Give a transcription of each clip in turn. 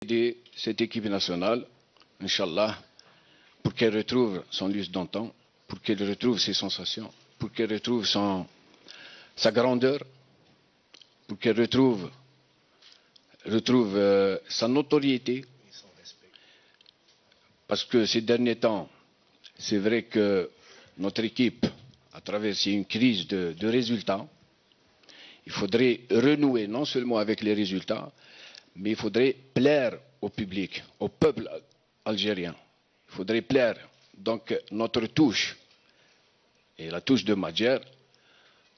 aider cette équipe nationale, Inch'Allah, pour qu'elle retrouve son lustre d'antan, pour qu'elle retrouve ses sensations, pour qu'elle retrouve sa grandeur, pour qu'elle retrouve sa notoriété. Parce que ces derniers temps, c'est vrai que notre équipe a traversé une crise de résultats. Il faudrait renouer non seulement avec les résultats, mais il faudrait plaire au public, au peuple algérien. Il faudrait plaire. Donc notre touche, et la touche de Madjer,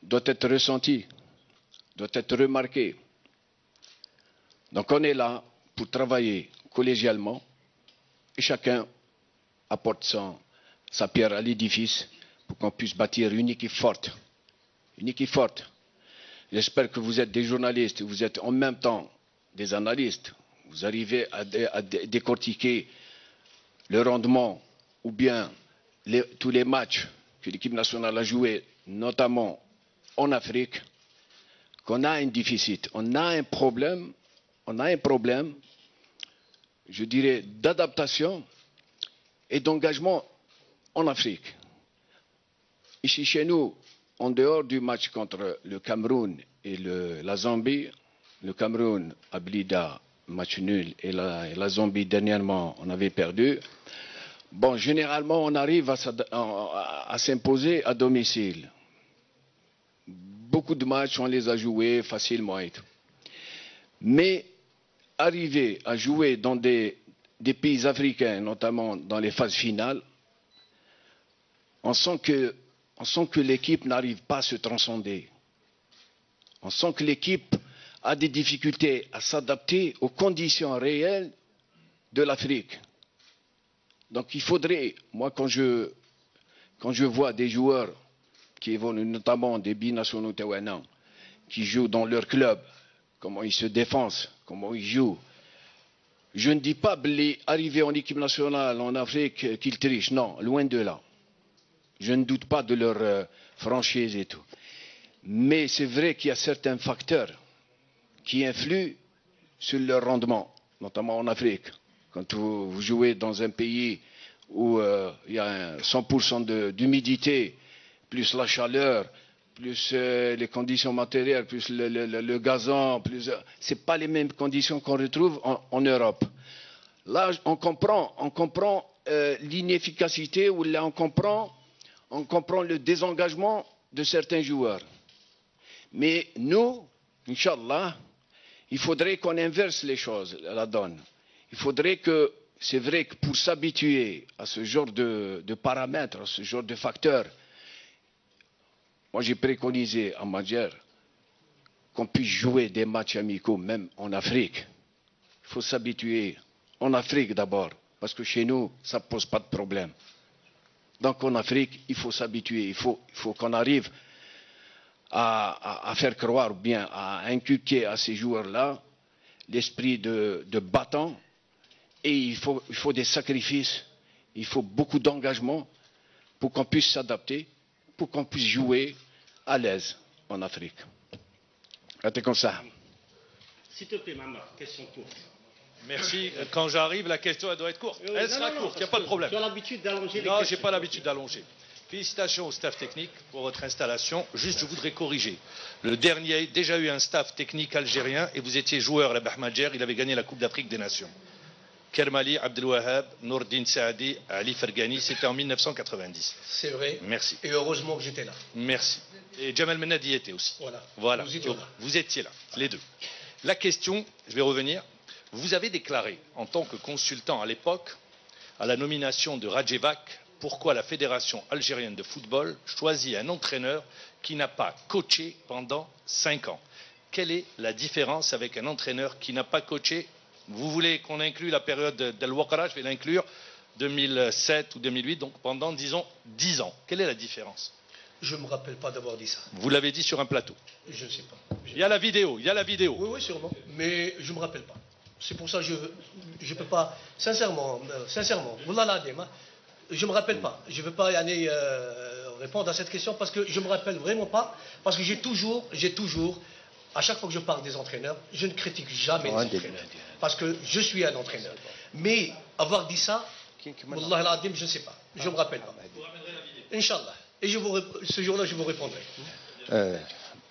doit être ressentie, doit être remarquée. Donc on est là pour travailler collégialement et chacun apporte sa pierre à l'édifice pour qu'on puisse bâtir une équipe forte. Une équipe forte. J'espère que vous êtes des journalistes, vous êtes en même temps des analystes. Vous arrivez à décortiquer le rendement ou bien tous les matchs que l'équipe nationale a joués, notamment en Afrique, qu'on a un déficit, on a un problème, je dirais, d'adaptation et d'engagement en Afrique. Ici chez nous, en dehors du match contre le Cameroun et la Zambie, le Cameroun a blida match nul et la Zambie dernièrement on avait perdu. Bon, généralement on arrive à s'imposer à domicile. Beaucoup de matchs on les a joués facilement et tout. Mais arriver à jouer dans des pays africains, notamment dans les phases finales, on sent que l'équipe n'arrive pas à se transcender. On sent que l'équipe a des difficultés à s'adapter aux conditions réelles de l'Afrique. Donc il faudrait, moi quand je vois des joueurs qui évoluent, notamment des binationaux taouanais, qui jouent dans leur club, comment ils se défendent, comment ils jouent. Je ne dis pas arriver en équipe nationale en Afrique qu'ils trichent, non, loin de là. Je ne doute pas de leur franchise et tout. Mais c'est vrai qu'il y a certains facteurs qui influent sur leur rendement, notamment en Afrique. Quand vous jouez dans un pays où il y a 100% d'humidité, plus la chaleur, plus les conditions matérielles, plus le gazon, ce n'est pas les mêmes conditions qu'on retrouve en Europe. Là, on comprend l'inefficacité ou là on comprend le désengagement de certains joueurs. Mais nous, Inch'Allah, il faudrait qu'on inverse les choses, la donne. Il faudrait que, c'est vrai que pour s'habituer à ce genre de paramètres, à ce genre de facteurs, moi j'ai préconisé à Madjer qu'on puisse jouer des matchs amicaux, même en Afrique. Il faut s'habituer en Afrique d'abord, parce que chez nous, ça ne pose pas de problème. Donc en Afrique, il faut s'habituer, il faut qu'on arrive à faire croire, ou bien à inculquer à ces joueurs-là l'esprit de battant. Et il faut des sacrifices, il faut beaucoup d'engagement pour qu'on puisse s'adapter, pour qu'on puisse jouer à l'aise en Afrique. C'est comme ça. S'il te plaît, maman, question courte. Merci. Quand j'arrive, la question elle doit être courte. Elle sera courte, il n'y a pas de problème. Tu as l'habitude d'allonger les Non, questions. je n'ai pas l'habitude d'allonger. Félicitations au staff technique pour votre installation. Juste, je voudrais corriger. Le dernier a déjà eu un staff technique algérien et vous étiez joueur, la Bahmadjer, il avait gagné la Coupe d'Afrique des Nations. Kermali, Abdelwahab, Nourdine Saadi, Ali Fergani, c'était en 1990. C'est vrai. Merci. Et heureusement que j'étais là. Merci. Et Jamal Menadi était aussi. Voilà. Vous étiez là, les deux. La question, je vais revenir. Vous avez déclaré, en tant que consultant à l'époque, à la nomination de Radjevac, pourquoi la Fédération algérienne de football choisit un entraîneur qui n'a pas coaché pendant 5 ans. Quelle est la différence avec un entraîneur qui n'a pas coaché? Vous voulez qu'on inclue la période d'Al Waqara, je vais l'inclure, 2007 ou 2008, donc pendant, disons, 10 ans. Quelle est la différence? Je ne me rappelle pas d'avoir dit ça. Vous l'avez dit sur un plateau. Je ne sais pas. Il y a la vidéo, Oui, sûrement. Mais je ne me rappelle pas. C'est pour ça que je ne peux pas, sincèrement, voilà, je ne me rappelle pas. Je ne veux pas aller répondre à cette question parce que je ne me rappelle vraiment pas. Parce que j'ai toujours à chaque fois que je parle des entraîneurs, je ne critique jamais les entraîneurs. Parce que je suis un entraîneur. Mais avoir dit ça, Wallah al-Adim, je ne sais pas. Je ne me rappelle pas. Inch'Allah. Et ce jour-là, je vous répondrai.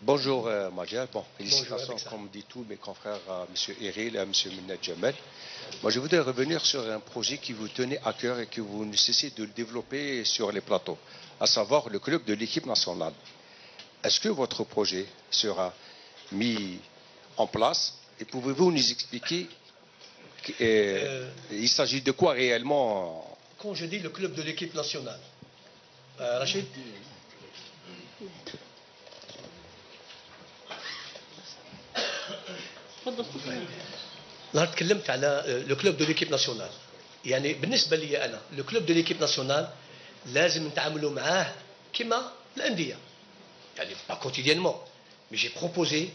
Bonjour Madjer. Bon, félicitations, comme dit tous mes confrères, à M. Eril et à M. Mennad Jamal. Moi, je voudrais revenir sur un projet qui vous tenait à cœur et que vous ne cessez de le développer sur les plateaux, à savoir le club de l'équipe nationale. Est-ce que votre projet sera mis en place et pouvez-vous nous expliquer il s'agit de quoi réellement? Quand je dis le club de l'équipe nationale, Rachid? نهار تكلمت على لو كلوب دو ليكيب ناسيونال يعني بالنسبه لي انا لو كلوب دو ليكيب ناسيونال لازم نتعاملوا معاه كما الانديه يعني pas quotidiennement mais j'ai proposé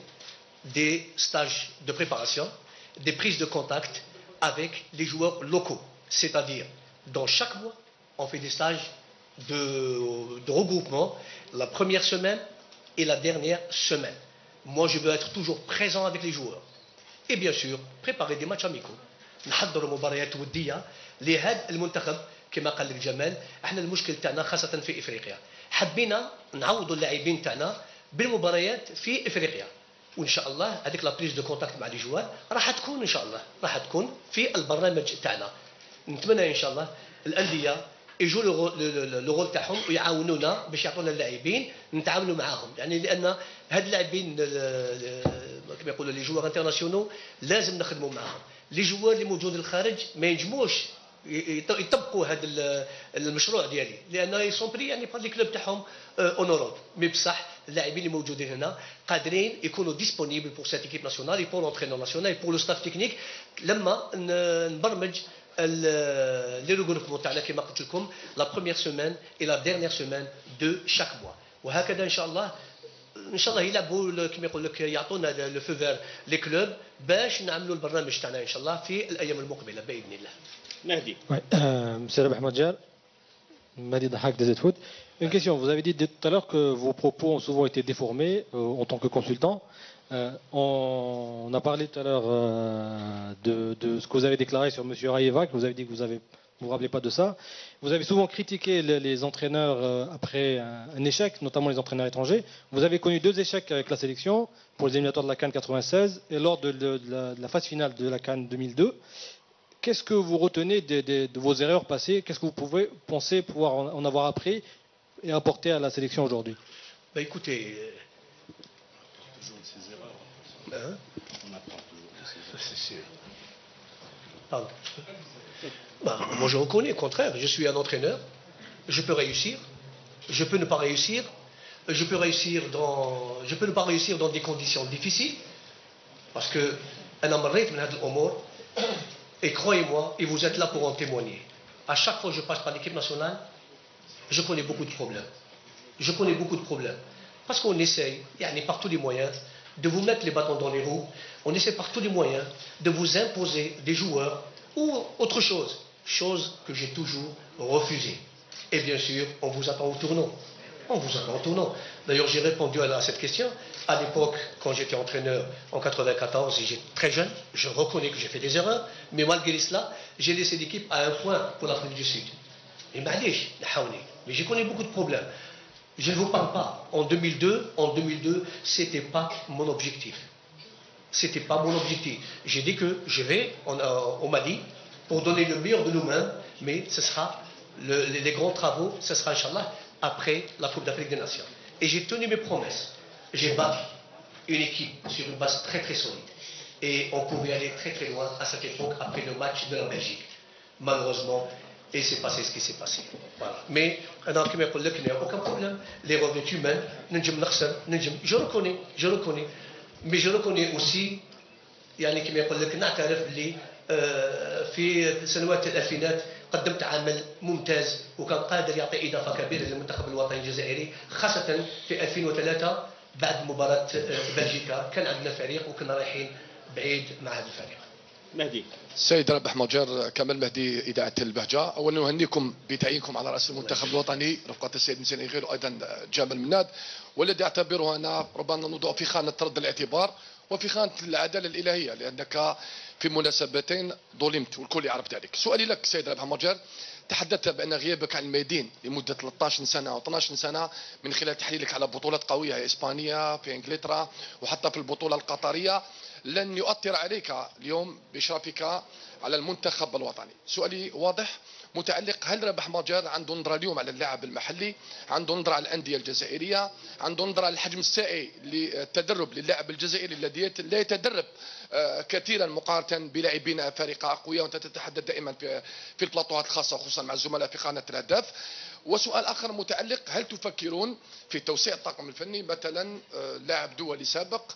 des stages de préparation des prises de contact avec les joueurs locaux, c'est-à-dire dans chaque mois on fait des stages de regroupement la première semaine et la dernière semaine. Moi je veux être toujours présent avec les joueurs et bien sûr préparer des matchs amicaux. نحضروا مباريات وديه لهذا المنتخب كما قال لك جمال. احنا المشكل تاعنا خاصه في افريقيا حبينا نعوضوا اللاعبين تاعنا بالمباريات في افريقيا وان شاء الله هذيك لا بريز دو كونتاكت مع لي جوار راح تكون ان شاء الله راح تكون في البرنامج تاعنا. نتمنى ان شاء الله الانديه يجوا لو رول تاعهم ويعاونونا باش يعطونا اللاعبين نتعاملوا معاهم يعني لان هاد اللاعبين كما يقولوا لي جوار انترناسيونال لازم نخدموا معاهم. لي جوار اللي موجودين الخارج ما ينجموش يطبقوا هذا المشروع ديالي لان يسون بري يعني بار لي كلوب تاعهم اون اوروب مي بصح اللاعبين اللي موجودين هنا قادرين يكونوا ديسپونيبل بور سيت ايكيب ناسيونال اي بور لونترينور ناسيونال اي بور لو ستاف تكنيك لما نبرمج لي ريغروبمون تاعنا كما قلت لكم لا بروميير سيمين اي لا ديرنيير سيمين دو شاك موا وهكذا ان شاء الله يلعبوا كما يقول لك يعطونا لو فو فير لي كلوب باش نعملوا البرنامج تاعنا ان شاء الله في الايام المقبله باذن الله. Mehdi. Monsieur Rabah Madjer, Mehdi Dahak des Foot. Une question, vous avez dit tout à l'heure que vos propos ont souvent été déformés en tant que consultant. On a parlé tout à l'heure de ce que vous avez déclaré sur M. Raïeva, que vous avez dit que vous vous rappelez pas de ça. Vous avez souvent critiqué les entraîneurs après un échec, notamment les entraîneurs étrangers. Vous avez connu 2 échecs avec la sélection pour les éliminatoires de la CAN 96 et lors de la phase finale de la CAN 2002. Qu'est-ce que vous retenez de vos erreurs passées? Qu'est-ce que vous pouvez penser pouvoir en avoir appris et apporter à la sélection aujourd'hui? Bah écoutez, Toujours de ses erreurs. On apprend toujours de ses erreurs. c'est sûr. Pardon. Bah, moi je reconnais, au contraire, je suis un entraîneur, je peux réussir, je peux ne pas réussir, je peux ne pas réussir dans des conditions difficiles, parce que un amarré من هذه الأمور. Et croyez-moi, et vous êtes là pour en témoigner. À chaque fois que je passe par l'équipe nationale, je connais beaucoup de problèmes. Je connais beaucoup de problèmes. Parce qu'on essaye, par tous les moyens, de vous mettre les bâtons dans les roues. On essaie par tous les moyens de vous imposer des joueurs ou autre chose. Chose que j'ai toujours refusée. Et bien sûr, on vous attend au tournant. On vous attend au tournant. D'ailleurs, j'ai répondu à cette question. À l'époque, quand j'étais entraîneur en 94, et j'étais très jeune, je reconnais que j'ai fait des erreurs, mais malgré cela, j'ai laissé l'équipe à 1 point pour l'Afrique du Sud. Et mais j'ai connu beaucoup de problèmes. Je ne vous parle pas. En 2002, c'était pas mon objectif. C'était pas mon objectif. J'ai dit que on m'a dit, pour donner le meilleur de nous-mêmes, mais ce sera les grands travaux, ce sera, Inch'Allah, après la Coupe d'Afrique des Nations. Et j'ai tenu mes promesses. J'ai battu une équipe sur une base très très solide. Et on pouvait aller très très loin à cette époque après le match de la Belgique. Malheureusement, et c'est passé ce qui s'est passé. Voilà. Mais, il n'y a aucun problème. L'erreur est humaine. Je reconnais. Mais je reconnais aussi, كما يقول لك نعترف اللي في سنوات الألفينات قدمت عمل ممتاز وكان قادر يعطي إضافة كبيرة للمنتخب الوطني الجزائري خاصة في 2003 بعد مباراة بلجيكا كان عندنا فريق وكنا رايحين بعيد مع هذا الفريق. مهدي. السيد رابح مجر، كمال مهدي، إذاعة البهجة. أولا نهنيكم بتعيينكم على رأس المنتخب الوطني رفقة السيد مسين إيغيل وأيضا جمال مناد، والذي أعتبره أنا ربما نوضع في خانة رد الاعتبار وفي خانة العدالة الإلهية، لأنك في مناسبتين ظلمت والكل يعرف ذلك. سؤالي لك سيد رابح مجر، تحدثت بأن غيابك عن الميدان لمدة 13 سنة أو 12 سنة من خلال تحليلك على بطولات قوية إسبانيا في إنجلترا وحتى في البطولة القطرية لن يؤثر عليك اليوم بإشرافك على المنتخب الوطني. سؤالي واضح متعلق، هل رابح مجر عنده نظرة اليوم على اللاعب المحلي، عنده نظرة على الأندية الجزائرية، عنده نظرة على الحجم السائي للتدرب للاعب الجزائري الذي لا يتدرب كثيرا مقارنة بلاعبين أفارقة أقوياء، وأنت تتحدث دائما في البلاطوهات الخاصة وخصوصا مع الزملاء في قناة الهداف. وسؤال آخر متعلق، هل تفكرون في توسيع الطاقم الفني، مثلا لاعب دولي سابق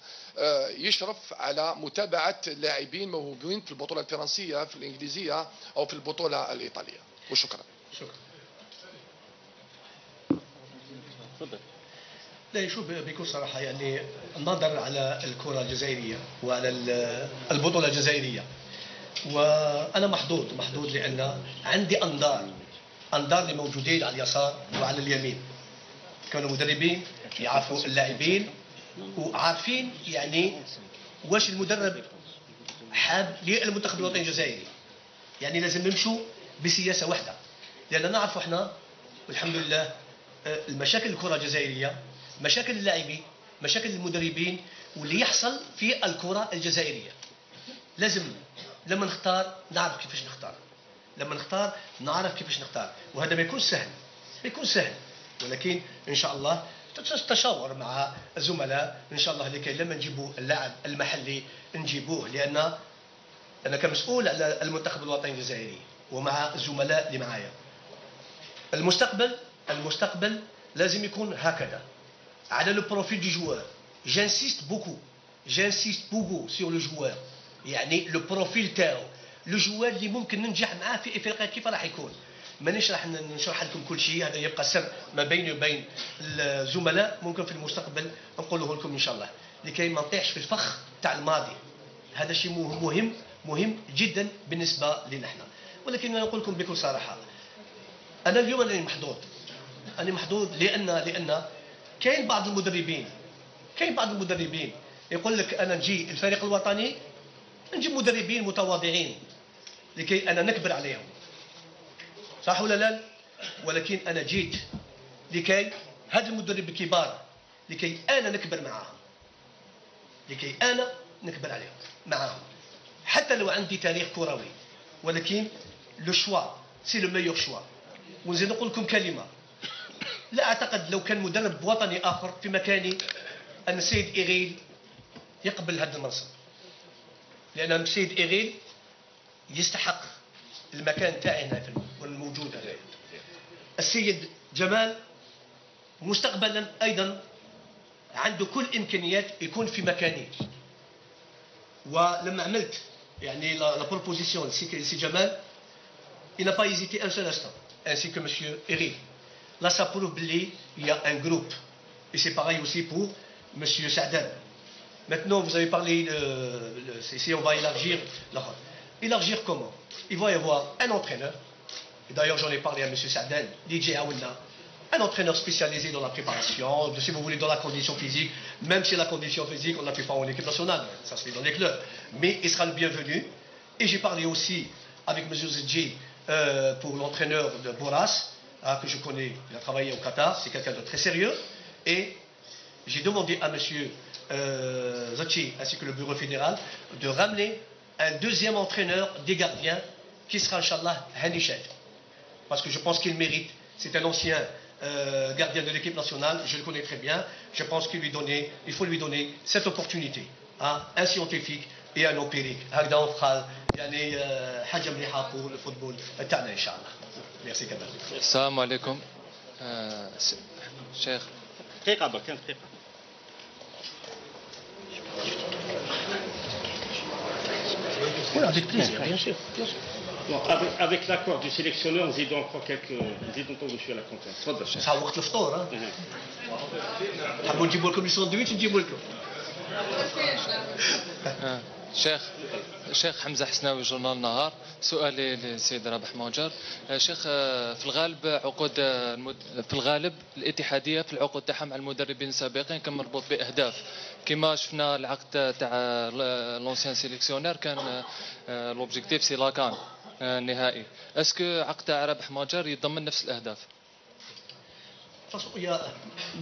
يشرف على متابعة لاعبين موهوبين في البطولة الفرنسية في الإنجليزية أو في البطولة الإيطالية؟ وشكرا. شكرا. لا شوف بكل صراحة، يعني النظر على الكرة الجزائرية وعلى البطولة الجزائرية، وأنا محظوظ لأن عندي أنظار اللي موجودين على اليسار وعلى اليمين، كانوا مدربين يعرفوا اللاعبين وعارفين يعني واش المدرب حاب للمنتخب الوطني الجزائري. يعني لازم نمشوا بسياسة واحدة، لأن نعرفوا احنا والحمد لله المشاكل الكرة الجزائرية، مشاكل اللاعبين، مشاكل المدربين، واللي يحصل في الكرة الجزائرية. لازم لما نختار نعرف كيفاش نختار، لما نختار نعرف كيفاش نختار، وهذا ما يكون سهل، ولكن ان شاء الله تشاور مع الزملاء ان شاء الله لكي لما نجيبوا اللاعب المحلي نجيبوه، لان انا كمسؤول على المنتخب الوطني الجزائري ومع الزملاء اللي معايا. المستقبل لازم يكون هكذا على لو بروفيل دي جوار. جانسيست بوكو سور لو جوار، يعني لو بروفيل تاعو، لو جوار اللي ممكن ننجح معاه في افريقيا كيف راح يكون. مانيش راح نشرح لكم كل شيء، هذا يبقى سر ما بيني وبين الزملاء، ممكن في المستقبل نقوله لكم ان شاء الله لكي ما نطيحش في الفخ تاع الماضي. هذا شيء مهم جدا بالنسبه لنا احنا. ولكن انا نقول لكم بكل صراحه، انا اليوم انا محظوظ لان كاين بعض المدربين يقول لك انا نجي الفريق الوطني نجيب مدربين متواضعين لكي انا نكبر عليهم، صح ولا لا؟ ولكن انا جيت لكي هذا المدرب الكبار لكي انا نكبر معاهم، لكي انا نكبر عليهم معاهم، حتى لو عندي تاريخ كروي، ولكن لو شوا سي لو ميور شوا. ونزيد نقول لكم كلمه، لا اعتقد لو كان مدرب وطني اخر في مكاني ان السيد إيغيل يقبل هذا المنصب، لان السيد إيغيل يستحق المكان تاعي هنا والموجود هنا. السيد جمال مستقبلا ايضا عنده كل امكانيات يكون في مكاني. ولما عملت يعني لا بروبوزيسيون سي جمال il n'a pas hésité un seul instant, ainsi que monsieur Héril. Là ça prouve qu'il y a un groupe, et c'est pareil aussi pour monsieur Saadan. Maintenant vous avez parlé si on va élargir comment? Il va y avoir un entraîneur, et d'ailleurs j'en ai parlé à monsieur Saadan, DJ Aouna, un entraîneur spécialisé dans la préparation, si vous voulez dans la condition physique, même si la condition physique on ne la fait pas en équipe nationale, ça se fait dans les clubs, mais il sera le bienvenu. Et j'ai parlé aussi avec monsieur Zedji pour l'entraîneur de Boras, que je connais, il a travaillé au Qatar, c'est quelqu'un de très sérieux, et j'ai demandé à monsieur Zedji ainsi que le bureau fédéral de ramener un deuxième entraîneur des gardiens qui sera Inch'Allah Hani Chad, parce que je pense qu'il mérite. C'est un ancien gardien de l'équipe nationale, je le connais très bien. Je pense qu'il faut lui donner cette opportunité. Un scientifique et un empirique. هكذا نفعل يعني حاجة مليحة pour le football تاعنا إن شاء الله. Merci كمان. السلام عليكم. شيخ. دقيقة برك دقيقة. Oui, avec plaisir, bien sûr. Donc, avec l'accord du sélectionneur, نزيدوا encore نزيدوا نطولوا شوية على الكونتين. تفضل. صار وقت الفطور حبوا نجيبوا لكم الساندويتش نجيبوا لكم. شيخ حمزة حسناوي جورنال نهار. سؤالي للسيد رابح ماجر. شيخ، في الغالب الاتحادية في العقود تاعها مع المدربين السابقين كان مربوط بأهداف، كما شفنا العقد تاع لونسيان سيليكسيونير كان لوبجيكتيف سي لاكان النهائي. اسكو عقد تاع رابح ماجر يتضمن نفس الأهداف؟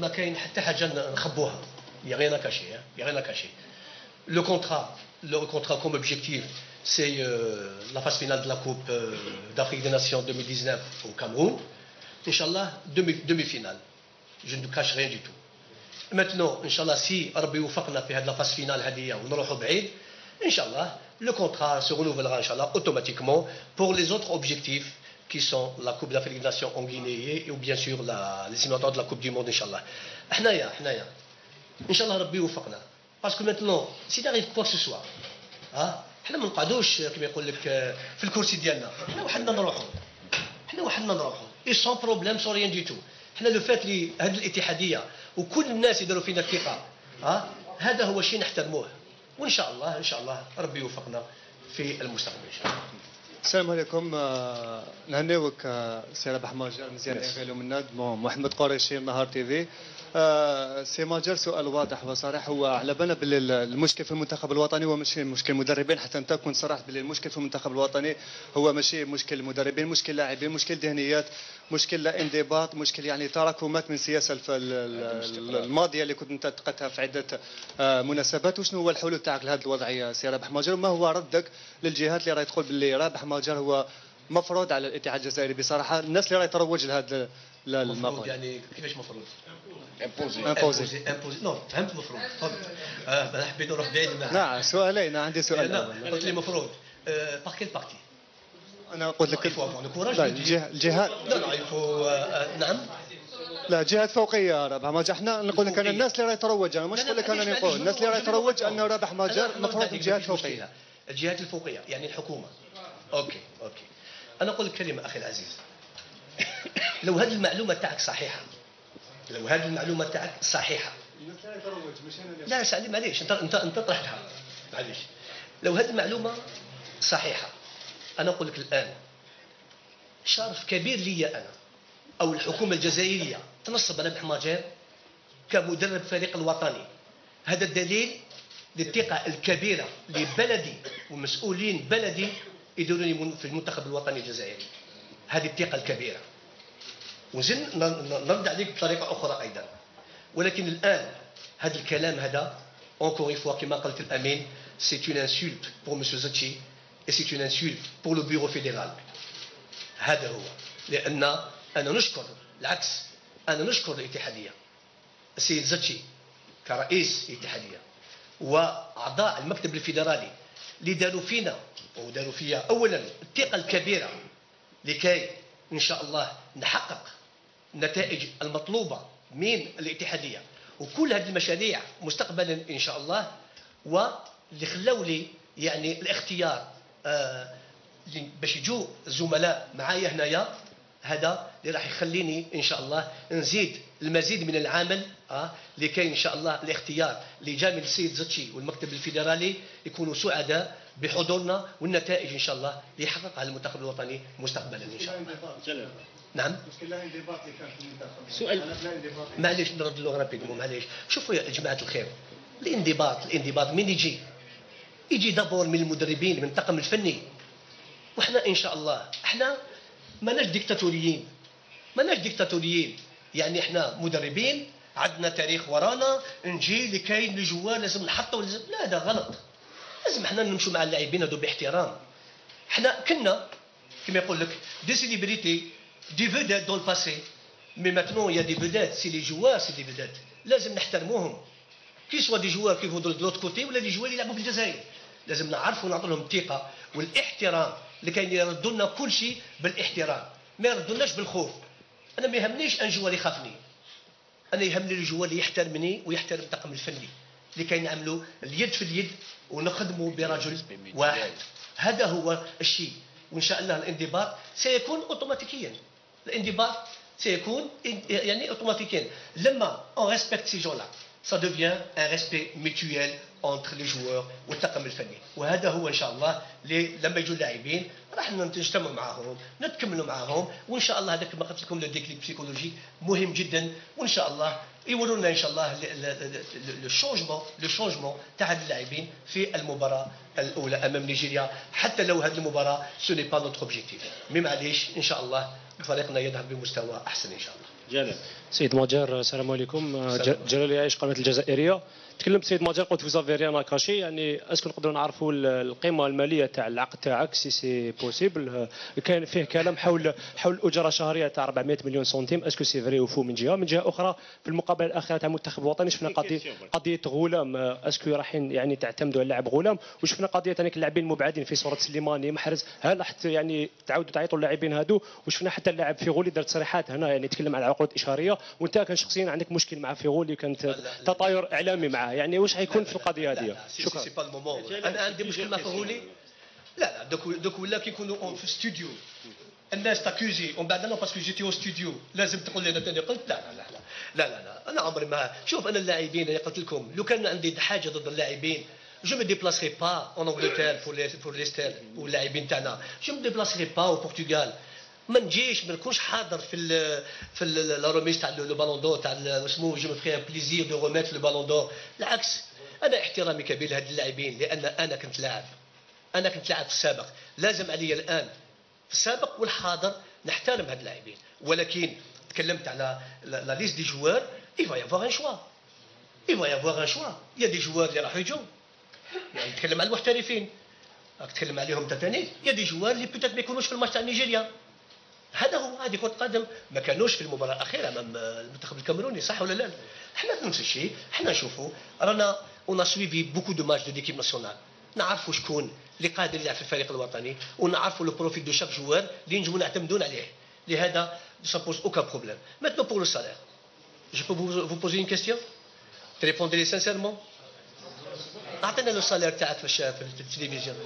ما كاين حتى حاجة نخبوها. يا غير كاشي. Le contrat comme objectif, c'est la phase finale de la Coupe d'Afrique des Nations 2019 au Cameroun. Inch'Allah, demi-finale. Je ne cache rien du tout. Maintenant, Inch'Allah, si Rabbi Oufakna fait la phase finale, Inch'Allah, le contrat se renouvellera, Inch'Allah, automatiquement pour les autres objectifs qui sont la Coupe d'Afrique des Nations en Guinée ou bien sûr les éliminatoires de la Coupe du Monde, Inch'Allah. Inch'Allah, Rabbi Oufakna. Parce que maintenant, s'il arrive quoi que ce soit, احنا ما نقعدوش كما يقول لك في الكرسي ديالنا، احنا وحدنا نروحوا اي سون بروبليم سون ريان دي تو. احنا لو فات لي هذه الاتحاديه وكل الناس يديروا فينا الثقه، هذا هو الشيء نحترموه، وان شاء الله ربي يوفقنا في المستقبل ان شاء الله. السلام عليكم. نهنيوك سي رابح ماجر، مزيان اغيل ومناد، محمد قريشي، نهار تي في. سي ماجر، سؤال واضح وصريح. هو على بالنا باللي المشكل في المنتخب الوطني هو ماشي مشكل مدربين، حتى انت كنت صرحت باللي المشكل في المنتخب الوطني هو ماشي مشكل مدربين، مشكل لاعبين، مشكل ذهنيات، مشكل لا انضباط، مشكل يعني تراكمات من السياسه الماضيه اللي كنت انت تقتها في عده مناسبات. وشنو هو الحلول تاعك لهذه الوضعيه سي رابح ماجر؟ وما هو ردك للجهات اللي راهي تقول باللي رابح ماجر هو مفروض على الاتحاد الجزائري؟ بصراحه الناس اللي راهي تروج لهذا المقال يعني كيفاش مفروض؟ امبوزي. نو فهمت مفروض. انا حبيت نروح بعيد. نعم سؤالين، عندي سؤال. لا قلت لي مفروض باغ كيل بارتي؟ انا قلت لك الجهات. لا يفو. نعم. لا جهات فوقيه رابح ماجر. احنا نقول لك انا الناس اللي راهي تروج، انا مش نقول لك انا نقول الناس اللي راهي تروج ان رابح ماجر مفروض الجهات الفوقيه. الجهات الفوقيه يعني الحكومه. اوكي. انا اقول لك كلمه اخي العزيز. لو هذه المعلومه تاعك صحيحه، لا سعدي معليش، انت طرحتها معليش. لو هذه المعلومه صحيحه، انا اقول لك الان شرف كبير لي انا او الحكومه الجزائريه تنصب رابح ماجر كمدرب فريق الوطني. هذا الدليل للثقه الكبيره لبلدي ومسؤولين بلدي يديروني في المنتخب الوطني الجزائري. هذه الثقه الكبيره. ونزل نرد عليك بطريقه اخرى ايضا. ولكن الان هذا الكلام هذا encore une fois كما قلت الامين، c'est une insulte pour monsieur Zachi et c'est une insulte pour le bureau fédéral. هذا هو. لان انا نشكر، العكس انا نشكر الاتحاديه، السيد زاتشي كرئيس الاتحاديه واعضاء المكتب الفيدرالي اللي داروا فينا وداروا فيا اولا الثقه الكبيره لكي ان شاء الله نحقق النتائج المطلوبه من الاتحاديه وكل هذه المشاريع مستقبلا ان شاء الله، واللي خلاو لي يعني الاختيار باش يجوا الزملاء معايا هنايا. هذا اللي راح يخليني ان شاء الله نزيد المزيد من العمل لكي ان شاء الله الاختيار اللي جاء من السيد زاتشي والمكتب الفيدرالي يكونوا سعداء بحضورنا والنتائج ان شاء الله اللي يحققها المنتخب الوطني مستقبلا ان شاء الله. نعم. سؤال معليش نرد له رابيدمون معليش. شوفوا يا جماعه الخير، الانضباط من يجي دابور من المدربين من الطاقم الفني. وحنا ان شاء الله احنا ماناش ديكتاتوريين، يعني احنا مدربين عندنا تاريخ ورانا، نجي لكي الجوار لازم نحطوا لا هذا غلط. لازم احنا نمشوا مع اللاعبين هذو باحترام. احنا كنا كما يقول لك دي سيليبريتي دي فيدات دون الباسي، مي ماتنون يا دي فيدات سي لي جوار سي دي فيدات، لازم نحترموهم كي سوا دي جوار كيفو دو لوت كوتي ولا دي جوار اللي يلعبوا في الجزائر. لازم نعرفوا ونعطوا لهم الثقه والاحترام لكي يردوا لنا كل شيء بالاحترام، ما يردوناش بالخوف. انا ما يهمنيش ان جوار يخافني، انا يهمني الجوار اللي يحترمني ويحترم الطاقم الفني لكي نعملوا اليد في اليد ونخدموا برجل واحد. هذا هو الشيء. وان شاء الله الانضباط سيكون اوتوماتيكيا، الانضباط سيكون يعني اوتوماتيكيا لما on respecte ces gens-là ça devient un respect mutuel entre les joueurs والطاقم الفني وهذا هو ان شاء الله لما يجوا اللاعبين راح نجتمع معاهم نتكملوا معاهم وان شاء الله هذاك ما قلت لكم لو ديكليك بسيكولوجيك مهم جدا وان شاء الله يوروا لنا ان شاء الله لو شونجمون تاع هاد اللاعبين في المباراه الاولى امام نيجيريا حتى لو هذه المباراه سو ني با نوتر اوبجيكتيف مي معليش ان شاء الله فريقنا يذهب بمستوى احسن ان شاء الله. جلال سيد ماجر السلام عليكم. جلال يعيش قناه الجزائريه. تكلمت سيد ماجر قلت فوزافي ريان كاشي يعني اسكو نقدروا نعرفوا القيمه الماليه تاع العقد تاعك سي بوسيبل كان فيه كلام حول الاجره الشهريه تاع 400 مليون سنتيم اسكو سي فري وفو من جهه اخرى في المقابله الاخيره تاع المنتخب الوطني شفنا قضيه غلام اسكو رايحين يعني تعتمدوا على اللاعب غلام وشفنا قضيه ثاني اللاعبين المبعدين في صوره سليماني محرز هل راح يعني تعاودوا تعيطوا اللاعبين هادو وشفنا حتى اللاعب فيغولي دار تصريحات هنا يعني يتكلم على عقود اشاريه وانت كان شخصيا عندك مشكل مع فيغولي كانت تطاير اعلامي معه يعني واش حيكون في القضيه هذه؟ شكرا سي با المومون انا عندي مشكل مع فيغولي لا دوك ولا كيكونوا في استوديو الناس تاكوزي ومن بعد انا باسكو جيتي او ستوديو لازم تقول لي انا ثاني قلت لا انا عمري ما شوف انا اللاعبين اللي قلت لكم لو كان عندي حاجه ضد اللاعبين جو مي ديبلاسري با اون انجلتير بور لي ستيل واللاعبين تاعنا جو مي ديبلاسري با او برتغال ما نجيش ما نكونش حاضر في لا روميس تاع لو بالون دور تاع اسمه جو مي فري ان بليزير دو روميت لو بالون دور بالعكس انا احترامي كبير لهاد اللاعبين لان انا كنت لاعب في السابق لازم علي الان في السابق والحاضر نحترم هاد اللاعبين ولكن تكلمت على لا ليست دي جوار il va y avoir un choix il y a des joueurs اللي راحوا يجوا يعني نتكلم على المحترفين راك تتكلم عليهم ثاني يا دي جوار اللي بوتيت ما يكونوش في الماتش تاع نيجيريا هذا هو هذه كرة قدم ما كانوش في المباراة الأخيرة أمام المنتخب الكاميروني صح ولا لا؟ احنا نفس الشيء احنا نشوفوا رانا اون سويفي بوكو دو ماتش دو ليكيب ناسيونال نعرفوا شكون اللي قادر يلعب في الفريق الوطني ونعرفوا لو بروفيل دو شاك جوار اللي نجموا نعتمدون عليه لهذا ça pose aucun problème. Maintenant pour le salaire. Je peux vous poser une question? Répondez-les sincèrement. أعطينا لو سالير تاعك في التلفزيون.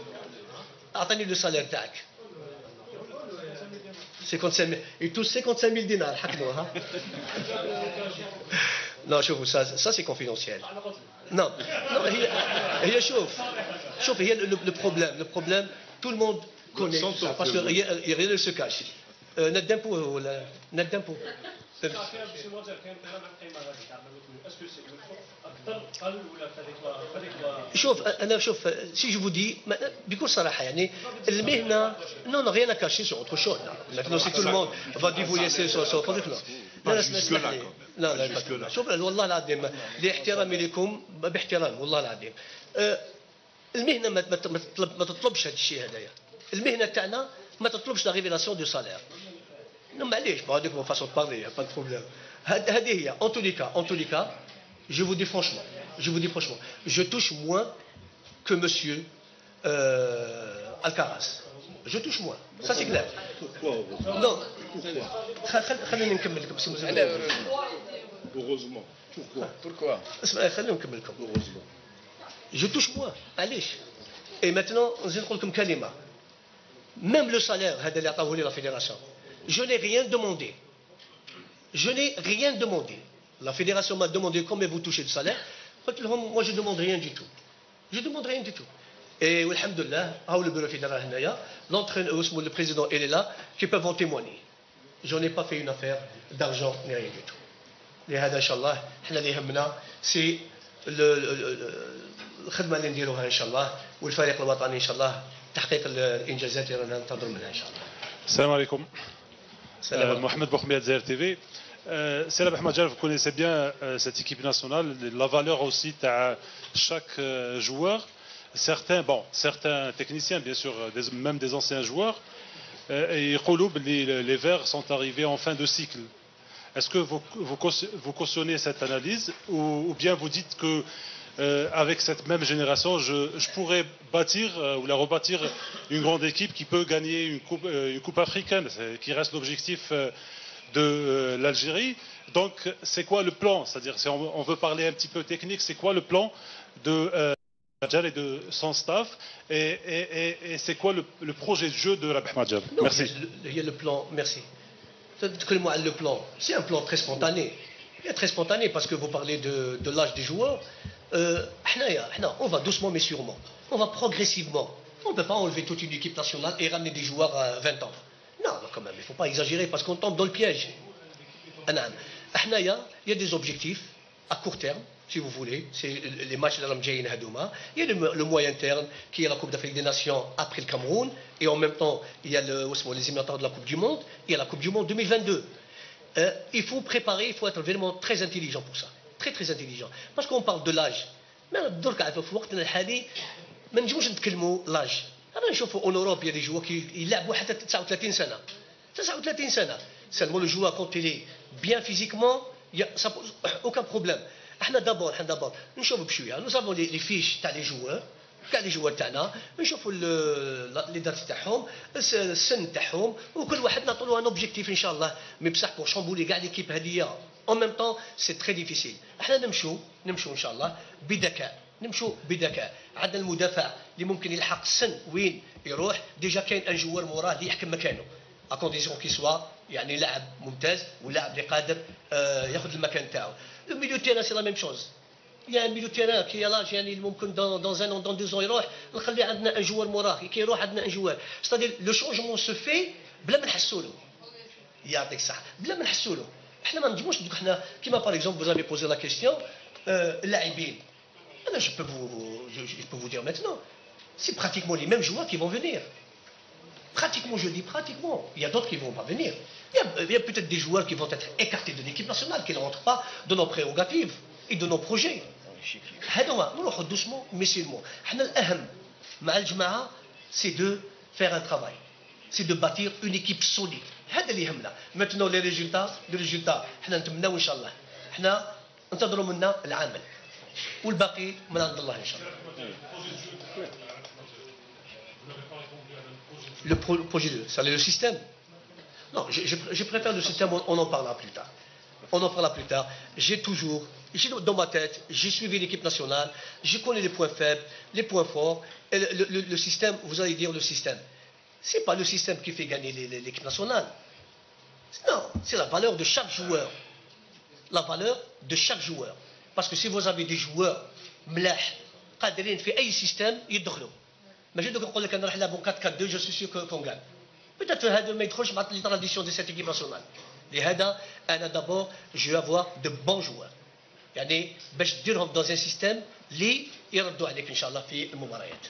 أعطيني لو سالير تاعك. 55 000 il touche 55 000 dinars حكموا ها. Non شوفوا ça c'est confidentiel. Non هي شوف هي le problème tout le monde connaît ça parce que rien ne se cache. ندمبو ولا ندمبو شوف سي جو دي بكل صراحه يعني المهنه نو غير كاشي سو اوتر شوز maintenant si tout le monde va divulguer son curriculum لا شوف والله العظيم لاحترامي لكم باحترام والله العظيم المهنه ما تطلبش هذا الشيء هذايا المهنه تاعنا ما تطلبش لا ريفيلاسيون دو سالير معليش هذيك ما فاسون بارلي با دو بروبليم هذه هي en tous les cas je vous dis franchement je touche moins que monsieur Alcaraz je touche moins ça c'est clair non خليني نكمل لكم heureusement pourquoi اسمع خليني نكمل لكم je touche moins معليش et maintenant نزيد نقول لكم كلمه même le salaire هذا اللي عطاوه لي لا fédération je n'ai rien demandé la fédération m'a demandé combien vous touchez de salaire قلت لهم moi je demande rien du tout et والحمد لله هاو البيرو fédéral هنايا l'entraîneur اسمه le président il est là qui peuvent en témoigner j'en ai pas fait une affaire d'argent ni rien du tout لهذا ان شاء الله احنا اللي يهمنا سي الخدمه اللي نديروها ان شاء الله والفريق الوطني ان شاء الله تحقيق الانجازات اللي رانا ننتظروا منها ان شاء الله. السلام عليكم. Mohamed Bokhmiad, Zaire TV. C'est la Bahmadjar, vous connaissez bien cette équipe nationale, la valeur aussi de chaque joueur. Certains techniciens, bien sûr, même des anciens joueurs, et les Verts sont arrivés en fin de cycle. Est-ce que vous cautionnez cette analyse ou bien vous dites que avec cette même génération, je pourrais bâtir ou la rebâtir une grande équipe qui peut gagner une coupe africaine, qui reste l'objectif de l'Algérie. Donc, c'est quoi le plan? C'est-à-dire, si on veut parler un petit peu technique, c'est quoi le plan de Madjar et de son staff et c'est quoi le projet de jeu de la Madjar? Merci. Il y a le plan, merci. Le plan, c'est un plan très spontané. Il est très spontané parce que vous parlez de l'âge des joueurs. On va doucement mais sûrement. On va progressivement. On ne peut pas enlever toute une équipe nationale et ramener des joueurs à 20 ans. Non, quand même, il ne faut pas exagérer parce qu'on tombe dans le piège. Il y a des objectifs à court terme, si vous voulez. C'est les matchs de l'Amjaïn Hadouma. Il y a le moyen terme qui est la Coupe d'Afrique des Nations après le Cameroun. Et en même temps, il y a les éliminatoires de la Coupe du Monde. Il y a la Coupe du Monde 2022. Il faut préparer, il faut être vraiment très intelligent pour ça. Très très intelligent. Parce qu'on parle de l'âge. Mais في وقتنا الحالي ما نجموش نتكلموا لاج. انا نشوفوا اون اوروب يا دي جوا كي يلعبوا حتى 39 سنه 39 سنه seulement le joueur quand il est bien physiquement ça pose aucun problème. احنا دابور نشوفوا بشويه nous avons les fiches تاع les joueurs كاع لي جوار تاعنا نشوفوا لي دات تاعهم السن تاعهم وكل واحد نعطوا له ان اوبجيكتيف ان شاء الله مي بصح بور شامبولي كاع ليكيب هذه en même temps c'est très difficile. احنا نمشوا ان شاء الله بدكاء. عندنا المدافع اللي ممكن يلحق السن وين يروح ديجا كاين ان جوار موراه اللي يحكم مكانه ا كونديسيون كي سوا يعني لاعب ممتاز ولاعب اللي قادر ياخذ المكان تاعو. لو ميليو تيران سي لا ميم شوز. Il y a un milieu de terrain qui est là, dans un an, dans 2 ans, il y a un joueur morah, qui est un joueur. C'est-à-dire, le changement se fait, بلا ما نحسوا له. يعطيك الصحة. بلا ما نحسوا له. احنا ما نجموش ندوك احنا كيما par exemple vous avez posé la question اللاعبين. أنا je peux vous dire maintenant, c'est pratiquement les mêmes joueurs qui vont venir. Pratiquement, je dis pratiquement. Il y a d'autres qui ne vont pas venir. Il y a peut-être des joueurs qui vont être écartés de l'équipe nationale, qui ne rentrent pas dans nos prérogatives et de nos projets. هذا نروحوا doucement mais sûrement. احنا الأهم مع الجماعة c'est de faire un travail. C'est de bâtir une équipe solide. هذا اللي يهمنا. Maintenant les résultats احنا نتمناو إن شاء الله. احنا ننتظروا منا العمل. والباقي من عند الله إن شاء الله. Le projet 2, c'est le système. Non, je préfère le système, on en parlera plus tard. J'ai dans ma tête, j'ai suivi l'équipe nationale, je connais les points faibles, les points forts. Et le système, vous allez dire le système. Ce n'est pas le système qui fait gagner l'équipe nationale. Non, c'est la valeur de chaque joueur. La valeur de chaque joueur. Parce que si vous avez des joueurs ملاح قادرين في أي système يدخلوا. ماشي دوك نقول لك انا نروح نلعبوا 4-4-2 جو سو سيغ كون غان. Peut-être هذا ما يدخلش مع لي تراديسيون دي سيت ايكيب ناسيونال. لهذا انا دابور جو افوار دو بون جوار. يعني باش ديرهم دون ان سيستيم اللي يردوا عليك ان شاء الله في المباريات.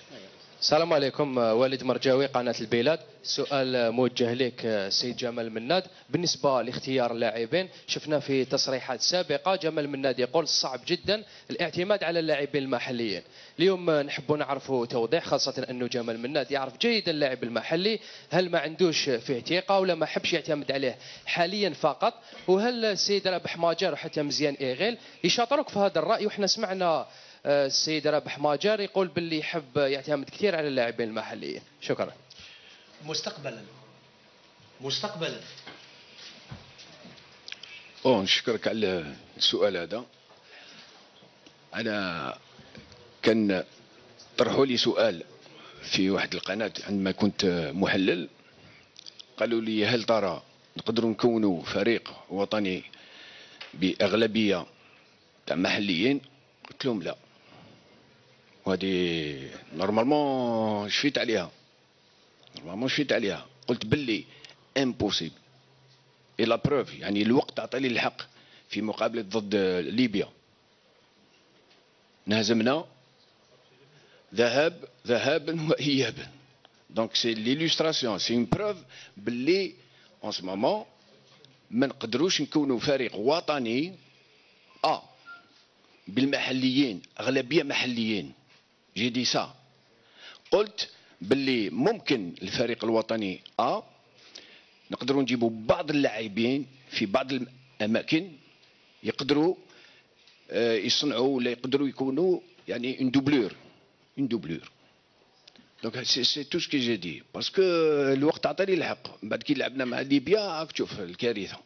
السلام عليكم، والد مرجاوي قناة البلاد. سؤال موجه لك سيد جمال المناد. بالنسبة لاختيار اللاعبين، شفنا في تصريحات سابقة جمال المناد يقول صعب جدا الاعتماد على اللاعبين المحليين. اليوم نحب نعرفوا توضيح، خاصة أنه جمال المناد يعرف جيدا اللاعب المحلي، هل ما عندوش فيه ثقة ولا ما حبش يعتمد عليه حاليا فقط؟ وهل السيد رابح ماجر وحتى مزيان إيغيل يشاطروك في هذا الرأي؟ وإحنا سمعنا السيد رابح ماجر يقول باللي يحب يعتمد كثير على اللاعبين المحليين. شكرا. مستقبلا نشكرك على السؤال هذا. أنا كان طرحوا لي سؤال في واحد القناة عندما كنت محلل، قالوا لي هل ترى نقدروا نكونوا فريق وطني بأغلبية تاع محليين؟ قلت لهم لا، وهذه نورمالمون شفيت عليها. قلت باللي امبوسيبل. اي لا بروف، يعني الوقت عطى لي الحق في مقابله ضد ليبيا. انهزمنا ذهابا وايابا. دونك سي ليلوستراسيون، سي اون بروف باللي اون سو مومون ما نقدروش نكونوا فريق وطني بالمحليين، اغلبيه محليين. جي دي سا، قلت باللي ممكن الفريق الوطني نقدروا نجيبوا بعض اللاعبين في بعض الاماكن يقدروا يصنعوا ولا يقدروا يكونوا يعني اون دوبلور. دونك سي تو سكي جي دي، باسكو الوقت عطاني الحق. بعد كي لعبنا مع ليبيا راك تشوف الكارثه.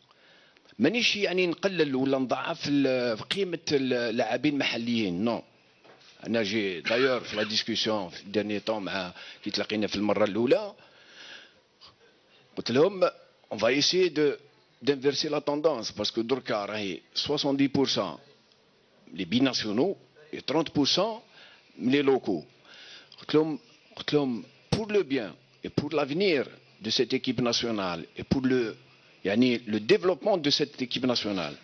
مانيش يعني نقلل ولا نضعف في قيمه اللاعبين المحليين، نو. انا جي دايور في لا ديسكوسيون في الديرني طون مع كي تلاقينا في المره الاولى، قلت لهم on va essayer d'inverser la tendance parce que دركا راهي 70% les binationaux et 30% les locaux. Pour le bien et pour l'avenir de cette équipe nationale et pour le développement de cette équipe nationale,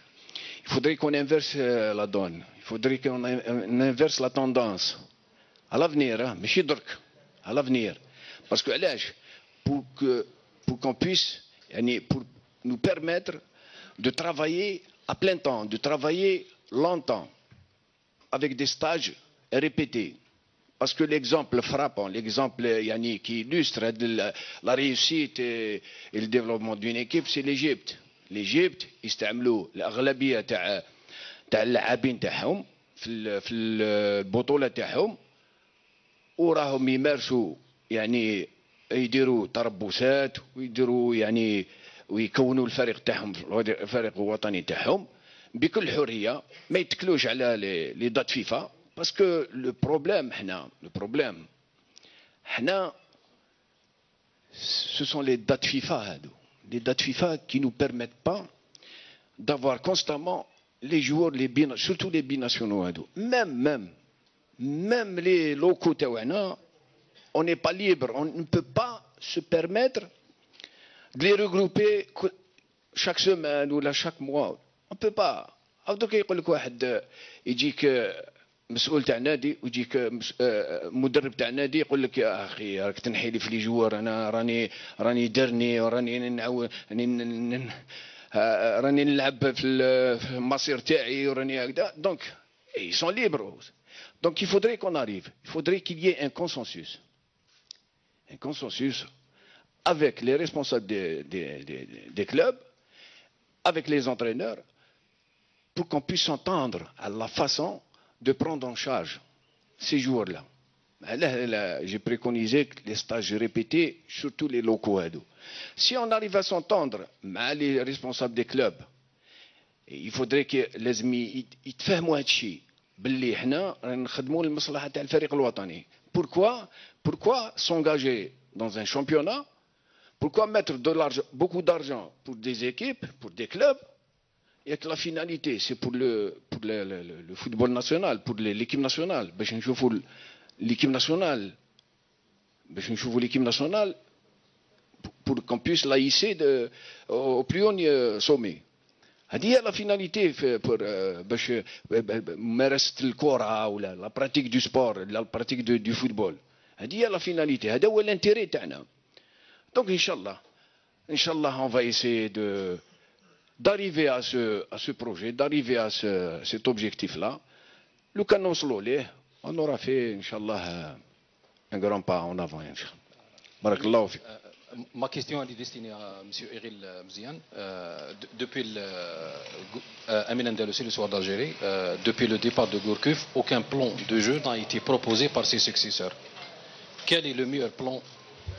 il faudrait qu'on inverse la donne, il faudrait qu'on inverse la tendance à l'avenir, mais à l'avenir. Parce que pour qu'on puisse, pour nous permettre de travailler à plein temps, de travailler longtemps, avec des stages répétés. Parce que l'exemple frappant, l'exemple qui illustre la réussite et le développement d'une équipe, c'est l'Égypte. L'Égypte, يستعملوا الأغلبية تاع اللاعبين تاعهم في البطولة تاعهم وراهم يمارسوا يديروا تربصات ويديروا ويكونوا الفريق تاعهم الفريق الوطني تاعهم بكل حرية ما يتكلوش على لي دات فيفا. Parce que le problème, ce sont les dates FIFA. Les dates FIFA qui ne nous permettent pas d'avoir constamment les joueurs, surtout les binationaux. Même les locaux, on n'est pas libre. On ne peut pas se permettre de les regrouper chaque semaine ou chaque mois. On ne peut pas. مسؤول تاع نادي ويجيك مدرب تاع نادي يقول لك يا اخي راك تنحي لي في لي جوار انا راني درني وراني نعاود راني نلعب في المصير تاعي وراني هكذا. دونك ils sont libres. Donc il faudrait qu'on arrive, il faudrait qu'il y ait un consensus avec les responsables des clubs, avec les entraîneurs, pour qu'on puisse s'entendre à la façon de prendre en charge ces joueurs-là. J'ai préconisé les stages répétés, surtout les locaux. Si on arrive à s'entendre avec les responsables des clubs, il faudrait que les amis يتفهموا هادشي باللي حنا نخدموا للمصلحة تاع الفريق الوطني. Pourquoi s'engager dans un championnat? Pourquoi mettre beaucoup d'argent pour des équipes, pour des clubs? Et que la finalité, c'est pour le football national, pour l'équipe nationale. L'équipe nationale, pour qu'on puisse la hisser au plus haut sommet. هذه la finalité pour ممارسة الكرة ولا la pratique du sport, la pratique du football. هذه la finalité, هذا هو l'intérêt تاعنا. Donc Inch'Allah, on va essayer d'arriver à ce projet, d'arriver à cet objectif-là. Le canon slowly, on aura fait, Inch'Allah, un grand pas en avant. Barakallahu fik. Ma question est destinée à M. Eril Mziane. Depuis Amin Andalousi, le soir d'Algérie, depuis le départ de Gourcuff, aucun plan de jeu n'a été proposé par ses successeurs. Quel est le meilleur plan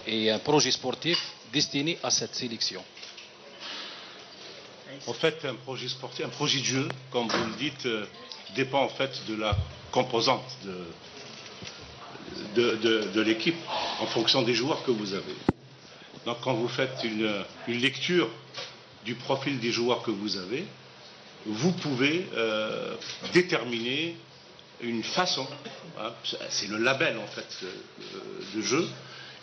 et un projet sportif destiné à cette sélection? En fait, un projet sportif, un projet de jeu, comme vous le dites, dépend en fait de la composante de l'équipe, en fonction des joueurs que vous avez. Donc, quand vous faites une lecture du profil des joueurs que vous avez, vous pouvez déterminer une façon, hein, c'est le label en fait de jeu,